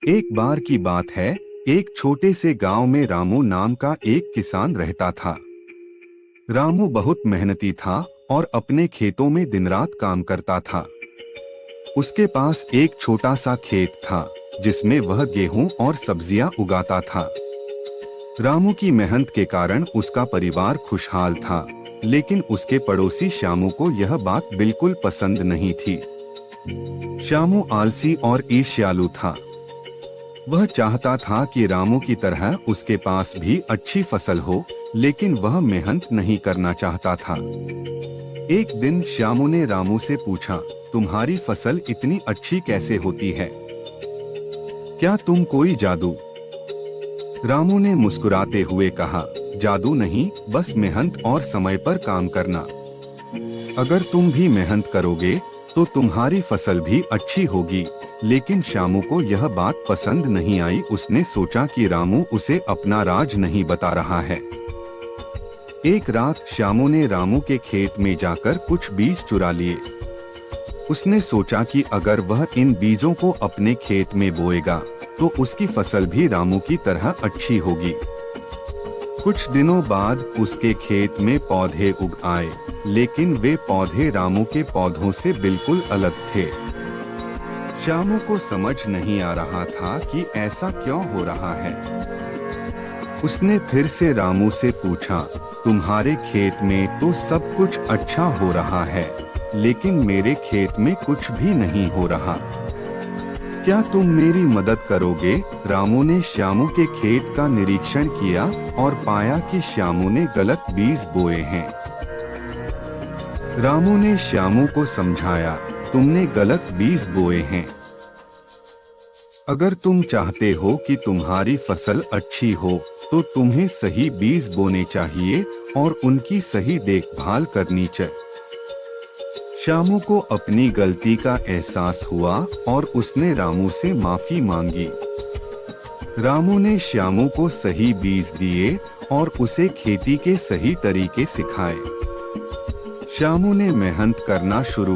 एक बार की बात है। एक छोटे से गांव में रामू नाम का एक किसान रहता था। रामू बहुत मेहनती था और अपने खेतों में दिन रात काम करता था। उसके पास एक छोटा सा खेत था जिसमें वह गेहूं और सब्जियां उगाता था। रामू की मेहनत के कारण उसका परिवार खुशहाल था, लेकिन उसके पड़ोसी श्यामू को यह बात बिल्कुल पसंद नहीं थी। श्यामू आलसी और ईर्ष्यालु था। वह चाहता था कि रामू की तरह उसके पास भी अच्छी फसल हो, लेकिन वह मेहनत नहीं करना चाहता था। एक दिन श्यामू ने रामू से पूछा, तुम्हारी फसल इतनी अच्छी कैसे होती है? क्या तुम कोई जादू? रामू ने मुस्कुराते हुए कहा, जादू नहीं, बस मेहनत और समय पर काम करना। अगर तुम भी मेहनत करोगे तो तुम्हारी फसल भी अच्छी होगी। लेकिन श्यामू को यह बात पसंद नहीं आई। उसने सोचा कि रामू उसे अपना राज नहीं बता रहा है। एक रात श्यामू ने रामू के खेत में जाकर कुछ बीज चुरा लिए। उसने सोचा कि अगर वह इन बीजों को अपने खेत में बोएगा तो उसकी फसल भी रामू की तरह अच्छी होगी। कुछ दिनों बाद उसके खेत में पौधे उग आए, लेकिन वे पौधे रामू के पौधों से बिल्कुल अलग थे। श्यामू को समझ नहीं आ रहा था कि ऐसा क्यों हो रहा है। उसने फिर से रामू से पूछा, तुम्हारे खेत में तो सब कुछ अच्छा हो रहा है, लेकिन मेरे खेत में कुछ भी नहीं हो रहा। क्या तुम मेरी मदद करोगे? रामू ने श्यामू के खेत का निरीक्षण किया और पाया कि श्यामू ने गलत बीज बोए हैं। रामू ने श्यामू को समझाया, तुमने गलत बीज बोए हैं। अगर तुम चाहते हो कि तुम्हारी फसल अच्छी हो तो तुम्हें सही बीज बोने चाहिए और उनकी सही देखभाल करनी चाहिए। श्यामू को अपनी गलती का एहसास हुआ और उसने रामू से माफी मांगी। रामू ने श्यामू को सही बीज दिए और उसे खेती के सही तरीके सिखाए। श्यामू ने मेहनत करना शुरू